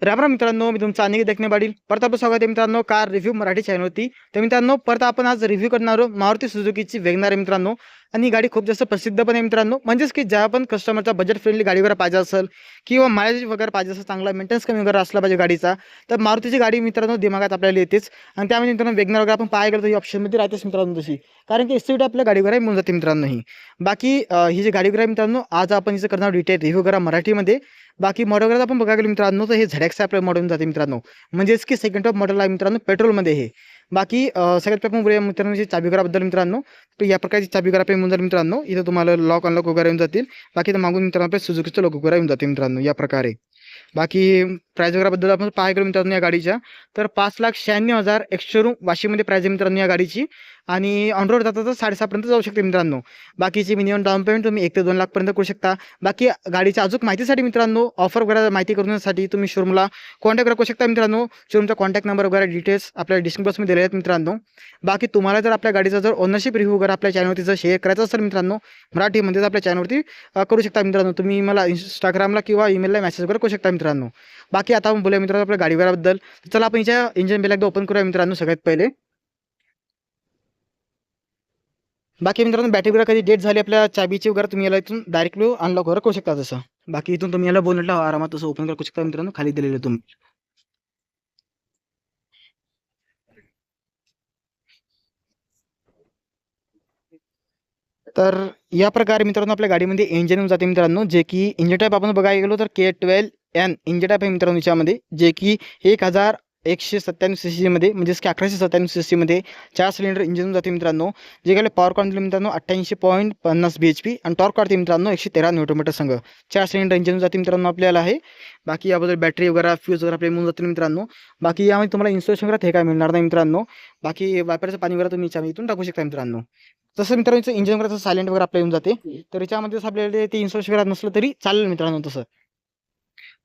राम राम मित्रांनो, मी तुमचा अनिकेत देखणे पाटील. परत आपलं स्वागत आहे मित्रांनो कार रिव्ह्यू मराठी चॅनलवरती. तर मित्रांनो, परत आपण आज रिव्ह्यू करणार आहोत मारुती सुझुकीची वेगनार आहे मित्रांनो. आणि ही गाडी खूप जास्त प्रसिद्ध पण आहे मित्रांनो. म्हणजेच की ज्या पण कस्टमरचा बजेट फ्रेंडली गाडी वगैरे पाहिजे असेल किंवा मायलेज वगैरे पाहिजे असेल, चांगला मेंटेनन्स कमी वगैरे असला पाहिजे गाडीचा, तर मारुतीची गाडी मित्रांनो दिमागात आपल्याला येतेच. आणि त्यामध्ये मित्रांनो वेगनार वगैरे आपण पाहायला गेलो तर ही ऑप्शनमध्ये राहतेच मित्रांनो तशी. कारण की एसटी आपल्या गाडी वगैरे मिळून जाते मित्रांनो ही. बाकी ही जी गाडी वगैरे आहे मित्रांनो, आज आपण हिचं करणार डिटेल रिव्ह्यू करा मराठीमध्ये. बाकी मॉडेल वगैरे आपण बघायला गेलो मित्रांनो, तर हे झेडएक्स आपल्या मॉडेल जाते मित्रांनो. म्हणजेच की सेकंड टॉप मॉडेल आहे मित्रांनो पेट्रोलमध्ये हे. बाकी सगळ्यात आपण बोलूया मित्रांनो चाबी घराबद्दल मित्रांनो. तर या प्रकारची चाबी घर आपल्या येऊन जाईल मित्रांनो. इथं तुम्हाला लॉक अनलॉक वगैरे येऊन जातील. बाकी तर मागून मित्रांनो आपल्या सुझुकीचं लोक वगैरे येऊन जाते मित्रांनो या प्रकारे. बाकी प्राईस वगैरेबद्दल आपण पाहायला गेलो मित्रांनो या गाडीच्या, तर 5,96,000 एक्सशोरूम वाशीमध्ये प्राईस आहे मित्रांनो या गाडीची. आणि ऑन रोड जाता तर 6,500 जाऊ शकते मित्रांनो. बाकीची मिनिमम डाऊन पेमेंट तुम्ही 1 ते 2 लाखपर्यंत करू शकता. बाकी गाडीच्या अजून माहितीसाठी मित्रांनो, ऑफर वगैरे माहिती करण्यासाठी तुम्ही शोरूमला कॉन्टॅक्ट करू शकता मित्रांनो. शोरूमचा कॉन्टॅक्ट नंबर वगैरे डिटेल्स आपल्या डिस्क्रिप्शन बॉक्समध्ये दिले आहेत मित्रांनो. बाकी तुम्हाला जर आपल्या गाडीचा जर ओनरशिप रिव्ह्यू वगैरे आपल्या चॅनलवरती जर शेअर करायचं असेल मित्रांनो मराठीमध्येच आपल्या चॅनलवरती करू शकता मित्रांनो. तुम्ही मला इंस्टाग्रामला किंवा ईमेलला मेसेज वगैरे करू शकता मित्रांनो. बाकी आता आपण बोलूया मित्रांनो आपल्या गाडी वगैरेबद्दल. चला आपण हिच्या इंजिन बेल एकदा ओपन करूया मित्रांनो सगळ्यात पहिले. बाकी मित्रांनो बॅटरी वगैरे कधी डेट झाली आपल्या चाबीची वगैरे तुम्ही याला इथून डायरेक्टली अनलॉक वगैरे करू शकता तसं. बाकी इथून तुम्ही याला बोनटला आरामात तसं ओपन करू शकता मित्रांनो, खाली दिलेलं तुम्ही. तर या प्रकारे मित्रांनो आपल्या गाडीमध्ये इंजिन येऊन जाते मित्रांनो, जे की इंजिन टाईप आपण बघायला गेलो तर K12N इंजिन टाईप आहे मित्रांनो याच्यामध्ये, जे की 1197 CC मध्ये म्हणजेच की 1197 CC मध्ये 4 सिलेंडर इंजिन येऊन जाते मित्रांनो. जे काही पॉवर काढून मित्रांनो 88.50 BHP आणि टॉर्क काढते मित्रांनो 113 न्यूटन संघ. 4 सिलेंडर इंजिन जाते मित्रांनो आपल्याला आहे. बाकी याबद्दल बॅटरी वगैरे फ्यूज वगैरे आपल्याला मिळून जाते मित्रांनो. बाकी यामध्ये तुम्हाला इन्स्टॉलेशन वगैरे हे काय मिळणार नाही मित्रांनो. बाकी वापराचं पाणी वगैरे तुम्ही याच्यामध्ये इथून टाकू शकता मित्रांनो. तसं मित्रांनो इंजिन वगैरे सायलेंट वगैरे आपल्या येऊन जाते. तर याच्यामध्ये आपल्याला ते इन्स्टॉलेशन वगैरे नसलं तरी चालेल मित्रांनो तसं.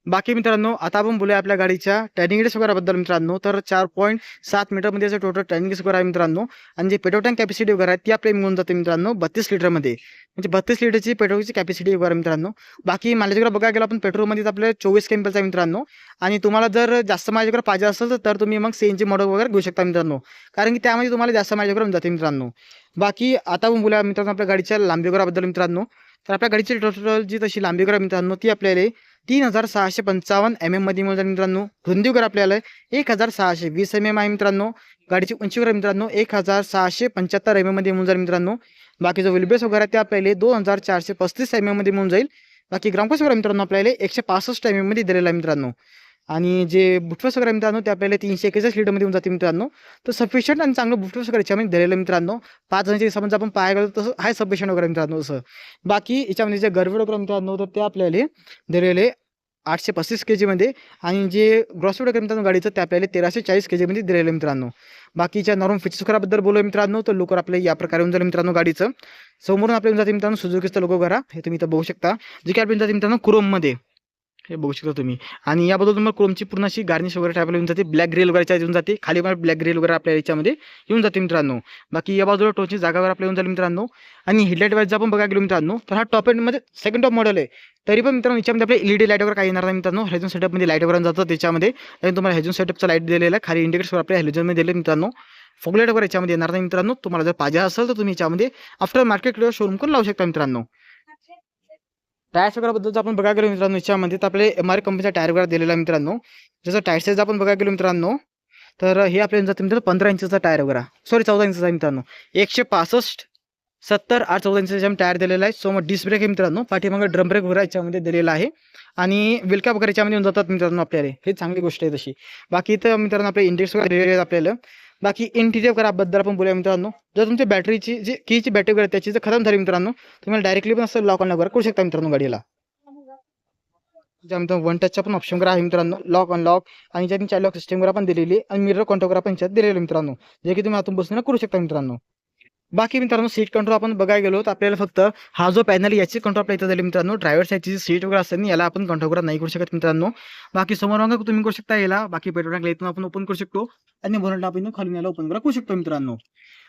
बाकी मित्रांनो आता आपण बोलूया आपल्या गाडीच्या टर्निंग रेस वगैरेबद्दल मित्रांनो. तर 4.7 मीटरमध्ये याचं टोटल टर्निंग रेस वगैरे आहे मित्रांनो. आणि जे पेट्रोल टँक कॅपॅसिटी वगैरे आहे ती आपल्याला मिळून जाते मित्रांनो 32 लिटरमध्ये. म्हणजे 32 लिटरची पेट्रोलची कॅपॅसिटी वगैरे मित्रांनो. बाकी मायलेज वगैरे बघायला गेलं आपण पेट्रोलमध्ये आपल्याला 24 केमिकलचा आहे मित्रांनो. आणि तुम्हाला जर जास्त मायलेज वगैरे पाहिजे असेल तर तुम्ही मग CNG मॉडेल वगैरे घेऊ शकता मित्रांनो. कारण की त्यामध्ये तुम्हाला जास्त मायलेज वगैरे जाते मित्रांनो. बाकी आता आपण बोलूया मित्रांनो आपल्या गाडीच्या लांबी वगैरेबद्दल मित्रांनो. तर आपल्या गाडीची टोटल जी तशी लांबी वगैरे मित्रांनो ती आपल्याला 3,655 mm मध्ये मिळून मित्रांनो. रुंदी वगैरे आपल्याला 1,620 mm आहे मित्रांनो. गाडीची उंची वगैरे मित्रांनो 1,675 mm मध्ये मिळून जाईल मित्रांनो. बाकी जो व्हीलबेस वगैरे ते आपल्याला 2,435 mm मध्ये मिळून जाईल. बाकी ग्राउंड वगैरे मित्रांनो आपल्याला 165 mm मध्ये दिलेला आहे मित्रांनो. आणि जे बुटफेस वगैरे मित्रांनो ते आपल्याला 341 लिटरमध्ये येऊन जाते मित्रांनो. तर सफिशियंट आणि चांगलं बुटफेस वगैरे याच्यामध्ये दिलेलं मित्रांनो. 5 जणांच्या समजा आपण पाहायला गेलो तसं हाय सफिशियंट वगैरे मित्रांनो तसं. बाकी याच्यामध्ये जे गरवेड वगैरे मित्रांनो तर ते आपल्याला दिलेले 835 kg मध्ये. आणि जे ग्रॉस वगैरे मित्रांनो गाडीचं ते आपल्याला 1340 kg मध्ये दिलेलं मित्रांनो. बाकीच्या नॉर्मल फीचर्स वगैरेबद्दल बोलूया मित्रांनो. तर लोकर आपल्या या प्रकारे होऊन जाईल मित्रांनो गाडीचं. समोरून आपल्याला जाते मित्रांनो सुझुकीचं लोगो वगैरे हे तुम्ही इथं बघू शकता. जे की आपल्याला जाते मित्रांनो क्रोममध्ये हे बघू शकता तुम्ही. आणि याबद्दल तुम्हाला क्रोमची पूर्ण अशी गार्निश वगैरे टाकली येऊन जाते. ब्लॅक ग्रिल वगैरे येऊन जाते. खाली पण ब्लॅक ग्रिल वगैरे आपल्या याच्यामध्ये येऊन जाते मित्रांनो. बाकी या बाजूला टोचची जागा वगैरे आपल्या येऊन जाईल मित्रांनो. आणि हेडलाईट वाईज आपण बघायला गेलो मित्रांनो तर हा टॉप एंडमध्ये सेकंड टॉप मॉडेल आहे. तरी पण मित्रांनो याच्यामध्ये आपले LED लाईट वगैरे काही येणार नाही मित्रांनो. हेजन सेटअपमध्ये लाईट वगैरे जातं त्याच्यामध्ये. आणि तुम्हाला हेजन सेटअपचा लाईट दिलेला आहे. खाली इंडिकेटर्स आपल्या हेलोजनमध्ये दिले मित्रांनो. फॉगलाईट वगैरे याच्यामध्ये येणार नाही मित्रांनो. तुम्हाला जर पाहिजे असेल तर तुम्ही याच्यामध्ये आफ्टर मार्केट शोरूम करून लावू शकता मित्रांनो. टायर्स वगैरेबद्दल आपण बघायला गेलो मित्रांनो याच्यामध्ये तर आपले MR कंपनीचा टायर वगैरे दिलेला आहे मित्रांनो. जसं टायर साईज आपण बघायला गेलो मित्रांनो तर हे आपल्याला जातं मित्रांनो 15 इंचचा टायर वगैरे, सॉरी 14 इंचचा आहे मित्रांनो. 165 70 8 14 इंचचा टायर दिलेला आहे. समोर डिस्क ब्रेक आहे मित्रांनो. पाठीमागे ड्रम ब्रेक वगैरे याच्यामध्ये दिलेला आहे. आणि व्हील कॅप वगैरे याच्यामध्ये येऊन जातात मित्रांनो आपल्याला. हे चांगली गोष्ट आहे तशी. बाकी इथं मित्रांनो आपले इंडेक्स वगैरे दिलेले आहेत आपल्याला. बाकी इंटिरियर वगैरेबद्दल आपण बोलूया मित्रांनो. जर तुमच्या बॅटरीची जी कीची बॅटरी वगैरे त्याची जर खतम झाली मित्रांनो तुम्हाला डायरेक्टली पण असं लॉक ऑन वगैरे करू शकता मित्रांनो गाडीला. त्यामध्ये वन टचचा पण ऑप्शन वगैरे आहे मित्रांनो. लॉक अनलॉक आणि ज्याने चाइल्ड लॉक सिस्टम वगैरे पण दिलेली आहे. आणि मिरर कंट्रोल वगैरे पण याच्यात दिलेलं मित्रांनो, जे की तुम्ही आतून बसून करू शकता मित्रांनो. बाकी मित्रांनो सीट कंट्रोल आपण बघायला गेलो तर आपल्याला फक्त हा जो पॅनल याची कंट्रोल आपल्या इथं झाली मित्रांनो. ड्रायव्हर साईडची सीट वगैरे असते याला आपण कंट्रोल वगैरे नाही करू शकत मित्रांनो. बाकी समोर मग तुम्ही करू शकता याला. बाकी पेट्रोल टँक इथून आपण ओपन करू शकतो. आणि बोनटला आपण खाली याला ओपन करू शकतो मित्रांनो.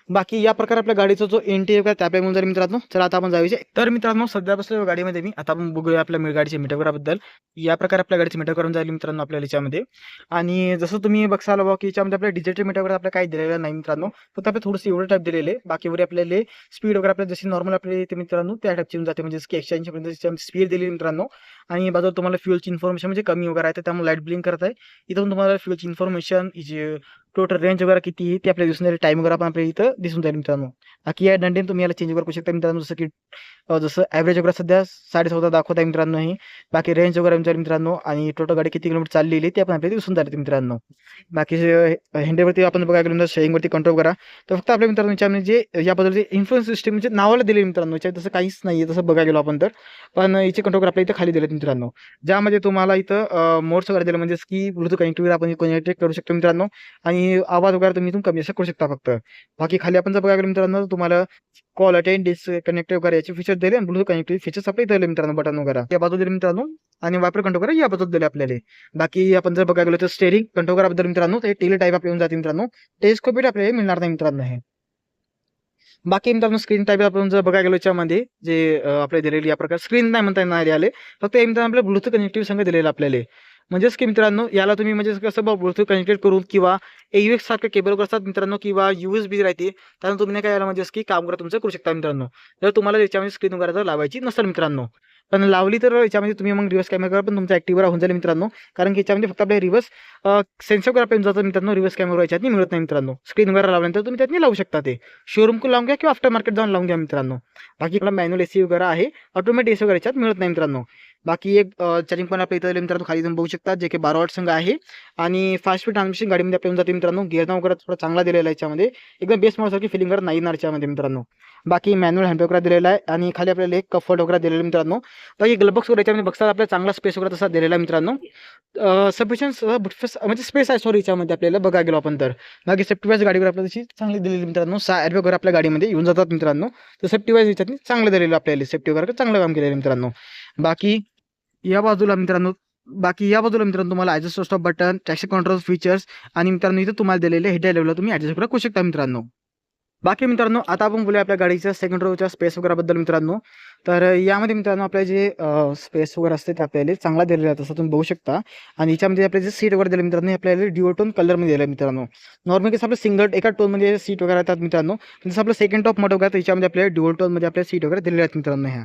बाकी या प्रकारे आपल्या गाडीचा जो इंटेरियर आहे त्यापैकी म्हणून जर मित्रांनो, चला आता आपण जाऊया. तर मित्रांनो सध्या बसलेलो गाडीमध्ये मी. आता आपण बघूया आपल्या गाडीच्या मीटर या प्रकारे आपल्या गाडीचे मीटर करून जाईल मित्रांनो आपल्याला याच्यामध्ये. आणि जसं तुम्ही बघसाल बाबा की याच्यामध्ये आपल्या डिजिटल मीटर वगैरे आपल्याला काही दिलेलं नाही मित्रांनो. फक्त आपल्याला थोडंसं एवढं टाईप दिलेलं आहे. बाकी वगैरे आपल्याला स्पीड वगैरे आपल्याला जशी नॉर्मल आपल्याला येते मित्रांनो त्या टाईपची येऊन जाते. म्हणजे जसं की 180 पर्यंत स्पीड दिली मित्रांनो. आणि बाजूला तुम्हाला फ्युएलची इन्फॉर्मेशन म्हणजे कमी वगैरे आहे तर त्यामुळे लाईट ब्लिंक करत आहे. इथून तुम्हाला फ्युएलची इन्फॉर्मेशन जी टोटल रेंज वगैरे किती आहे ते आपल्याला दिसून जाईल. टाईम वगैरे पण आपल्याला इथं दिसून जाईल मित्रांनो. बाकी या दंडेन तुम्ही याला चेंज करू शकता मित्रांनो. जसं की जसं ॲव्हरेज वगैरे सध्या 14.5 दाखवत आहे मित्रांनो हे. बाकी रेंज वगैरे जाईल मित्रांनो आणि टोटल गाडी किती किलोमीटर चाललेली ते पण आपल्याला दिसून जाईल मित्रांनो. बाकी हँडलवरती आपण बघायला गेलो तर शेअरिंगवरती कंट्रोल करा. तर फक्त आपल्या मित्रांनो याच्यामध्ये जे याबद्दलचे इन्फ्लुएन्स सिस्टम म्हणजे नावाला दिले मित्रांनो. याच्यात तसं काहीच नाही आहे तसं बघायला गेलो आपण तर. पण याचे कंट्रोल आपल्या इथं खाली दिलेत मित्रांनो. ज्यामध्ये तुम्हाला इथं मोड्स वगैरे दिले म्हणजे की ब्लूटूथ कनेक्टिव्हिटी आपण कनेक्ट करू शकतो मित्रांनो. आणि आवाज वगैरे तुम्ही इथून कमी असं करू शकता फक्त. बाकी खाली आपण जर बघायला गेलो मित्रांनो तुम्हाला कॉल अटेंड डिस्कनेक्ट वगैरे याचे फीचर दिले आणि ब्लूटूथ कनेक्टिव्हिटी फीचर्स आपले दिले मित्रांनो. बटन वगैरे या बाजू दिले मित्रांनो. आणि वापर कंट्रोल करा या बाजू दिले आपल्याला. बाकी आपण जर बघायला गेलो तर स्टेरिंग कंट्रोल कराबद्दल मित्रांनो ते टेली टाईप आपल्याला जाते मित्रांनो. टेलिस्कोपिक आपल्याला मिळणार नाही मित्रांनो हे. बाकी मित्रांनो स्क्रीन टाईप आपण जर बघायला गेलो याच्यामध्ये जे आपल्या दिलेली या प्रकार स्क्रीन नाही म्हणता येणार आले. फक्त मित्रांनो आपल्याला ब्लूटूथ कनेक्टिव्हिटी संघ दिलेलं आपल्याला. म्हणजेच की मित्रांनो याला तुम्ही म्हणजे कसं ब्लूटूथ कनेक्टेड करून किंवा AUX सारखे केबल असतात मित्रांनो किंवा USB राहते त्यानंतर तुम्ही नाही काय याला म्हणजे की काम तुमचं करू शकता मित्रांनो. जर तुम्हाला याच्यामध्ये स्क्रीन वगैरे जर लावायची नसेल मित्रांनो. पण लावली तर याच्यामध्ये तुम्ही मग रिव्हर्स कॅमेरा पण तुमचा ॲक्टिव्ह होऊन जाईल मित्रांनो. कारण की याच्यामध्ये फक्त आपल्या रिव्हर्स सेन्सर वगैरे आपल्याला जातं मित्रांनो. रिव्हर्स कॅमेरा याच्यात मिळत नाही मित्रांनो. स्क्रीन वगैरे लावल्यानंतर तुम्ही त्यात लावू शकता ते. शोरूमकडून लावून घ्या किंवा आफ्टर मार्केट जाऊन लावून घ्या मित्रांनो. बाकी आपला मॅन्युअल AC वगैरे आहे. ऑटोमॅटिक AC वगैरे याच्यात मिळत नाही मित्रांनो. बाकी एक चार्जिंग पण आपल्या इथं मित्रांनो खाली जाऊन बघू शकता जे की 12 वॉट संघ आहे. आणि फास्ट स्पीड ट्रान्समिशन गाडीमध्ये आपल्याला जाते मित्रांनो. गिअरना वगैरे थोडा चांगला दिलेला आहे याच्यामध्ये. एकदम बेस्ट मॉडलसारखी फिलिंग वगैरे नाही येणार याच्यामध्ये मित्रांनो. बाकी मॅन्युअल हँड वगैरे दिलेला आहे आणि खाली आपल्याला एक कम्फर्ट वगैरे दिलेलं मित्रांनो. बाकी ग्लब बॉक्स वगैरे याच्यामध्ये बघता आपल्याला चांगला स्पेस वगैरे तसा दिलेला आहे मित्रांनो. सफिशियंट म्हणजे स्पेस आहे सॉरी याच्यामध्ये आपल्याला बघायला गेलो आपण तर. बाकी सेफ्टी वाईज गाडीवर आपल्याला तशी चांगली दिलेली मित्रांनो. 6 एअरबॅग वगैरे आपल्या गाडीमध्ये येऊन जातात मित्रांनो. तर सेफ्टी वाईज याच्यात चांगलं दिलेलं आपल्याला. सेफ्टी वगैरे चांगलं काम केलेलं मित्रांनो. बाकी या बाजूला मित्रांनो तुम्हाला adjust stop button, traction control features आणि मित्रांनो इथं तुम्हाला दिलेले हेड लेवलला तुम्ही ॲडजस्ट करू शकता मित्रांनो. बाकी मित्रांनो आता आपण बोलूया आपल्या गाडीच्या सेकंड रोच्या स्पेस वगैरेबद्दल मित्रांनो. तर यामध्ये मित्रांनो आपले जे स्पेस वगैरे असते ते आपल्याला चांगला दिलेला आहे तसं तुम्ही बघू शकता. आणि याच्यामध्ये आपले जे सीट वगैरे दिले मित्रांनो आपल्याला ड्युओ टोन कलरमध्ये दिलं मित्रांनो. नॉर्मली कसं आपलं सिंगल एका टोनमध्ये सीट वगैरे येतात मित्रांनो. जसं आपलं सेकंड टॉप मॉडेल वगैरे त्याच्यामध्ये आपल्याला ड्युओ टोनमध्ये आपल्या सीट वगैरे दिलेले आहेत मित्रांनो ह्या.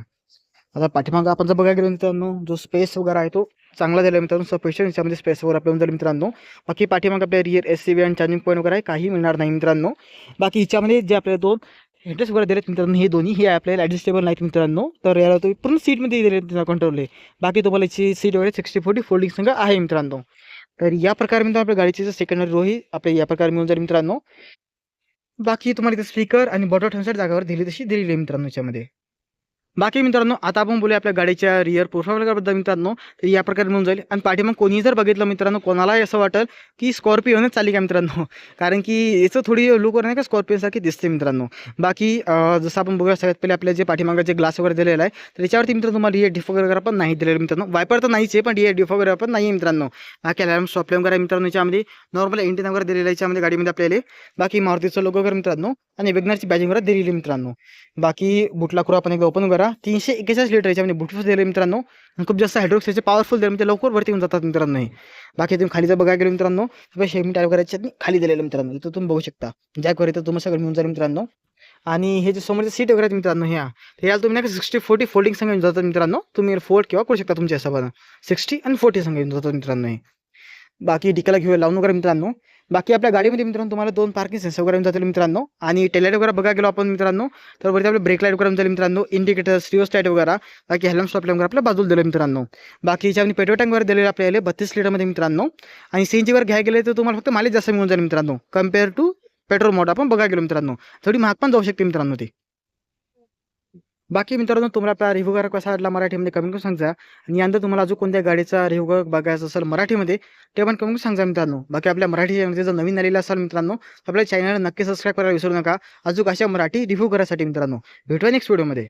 आता पाठीमागं आपण जर बघायला गेलो मित्रांनो जो स्पेस वगैरे आहे तो चांगला दिला मित्रांनो. सफिशियंट याच्यामध्ये स्पेस वगैरे आपल्याला दिलं मित्रांनो. बाकी पाठीमागं आपल्या रिअर SCV आणि चार्जिंग पॉईंट वगैरे काही मिळणार नाही मित्रांनो. बाकी याच्यामध्ये जे आपल्याला 2 हेडरेस्ट वगैरे दिलेत मित्रांनो हे दोन्ही हे आपल्याला ॲडजस्टेबल नाहीत मित्रांनो. तर याला तुम्ही पूर्ण सीटमध्ये दिले कंट्रोल आहे. बाकी तुम्हाला याची सीट वगैरे 60-40 फोल्डिंग संघ आहे मित्रांनो. तर या प्रकारे मित्रांनो आपल्या गाडीची जर सेकंडरी रो ही आपल्या या प्रकारे मिळून जाईल मित्रांनो. बाकी तुम्हाला इथे स्पीकर आणि बटन ठेवण्यासाठी जागावर दिलेली आहे मित्रांनो याच्यामध्ये. बाकी मित्रांनो आता आपण बोलूया आपल्या गाडीच्या रिअर प्रोफाईलबद्दल मित्रांनो. तर या प्रकारे मिळून जाईल आणि पाठीमाग कोणी जर बघितलं मित्रांनो कोणालाही असं वाटेल की स्कॉर्पिओनच चालली का मित्रांनो. कारण की याचं थोडी लुक नाही का स्कॉर्पिओनसारखी दिसते मित्रांनो. बाकी जसं आपण बघूया सगळ्यात पहिले आपल्या जे पाठीमागं जे ग्लास वगैरे दिलेला आहे तर याच्यावरती मित्रांनो तुम्हाला रिअर डिफो वगैरे पण नाही दिलेलं मित्रांनो. वायपर तर नाहीच आहे पण रिअर डिफो वगैरे पण नाही आहे मित्रांनो. बाकी अलार्म स्टॉप लॅम्प वगैरे मित्रांनो याच्यामध्ये नॉर्मल इंडियन वगैरे दिलेलं याच्यामध्ये गाडीमध्ये आपल्याला. बाकी मारुतीचं लोगो वगैरे मित्रांनो आणि वेगनरची बॅजिंग वगैरे दिलेली मित्रांनो. बाकी बुटला करू आपण एकदा ओपन करा. 341 लिटर याच्यामध्ये बुटफूस दिले मित्रांनो. खूप जास्त हायड्रोक्स त्याचे पॉवरफुल दिले म्हणजे लवकर वरती येऊन जातात मित्रांनो. बाकी तुम्ही खाली जर बघायला गेलो मित्रांनो तर शेमी टायर वगैरे याच्यात खाली दिलेलं मित्रांनो. इथं तुम्ही बघू शकता जॅक वगैरे तर तुम्हाला सगळं मिळून जाईल मित्रांनो. आणि हे जे समोरचे सीट वगैरे आहेत मित्रांनो ह्या तर याला तुम्ही नाही 60-40 फोल्डिंग संघ येऊन जातात मित्रांनो. तुम्ही फोल्ड किंवा करू शकता तुमच्या हिशोबानं 60 आणि 40 संघ येऊन जातात मित्रांनो. बाकी डिकाला घेऊया लावून वगैरे मित्रांनो. बाकी आपल्या गाडीमध्ये मित्रांनो तुम्हाला 2 पार्किंग सेन्सर वगैरे जातील मित्रांनो. आणि टेल लाईट वगैरे बघा गेलो आपण मित्रांनो तर वरती आपलं ब्रेक लाईट वगैरे जाईल मित्रांनो. इंडिकेटर स्टिओस्टॅट वगैरे बाकी हेल्मेट स्टॉप लॅम्प वगैरे आपल्या बाजूला दिलं मित्रांनो. बाकी याच्यामध्ये पेट्रोल टँक वगैरे दिलेले आपल्याला 32 लिटरमध्ये मित्रांनो. आणि CNG वर घ्यायला गेले तर तुम्हाला फक्त मायलेज जास्त मिळून जाईल मित्रांनो कम्पेअर टू पेट्रोल मोड आपण बघा गेलो मित्रांनो. थोडी महाग पण जाऊ शकते मित्रांनो ती. बाकी मित्रांनो तुम्हाला आपला रिव्ह्यू वगैरे कसा वाटला मराठीमध्ये कमेंट करून सांगा. आणि यानंतर तुम्हाला अजून कोणत्या गाडीचा रिव्ह्यू बघायचा असेल मराठीमध्ये ते पण कमेंट करून सांगा मित्रांनो. बाकी आपल्या मराठी चॅनलमध्ये जर नवीन आलेला असाल मित्रांनो आपल्या चॅनलला नक्की सबस्क्राईब करायला विसरू नका. अजून अशा मराठी रिव्ह्यू करायसाठी मित्रांनो. भेटूया नेक्स्ट व्हिडिओमध्ये.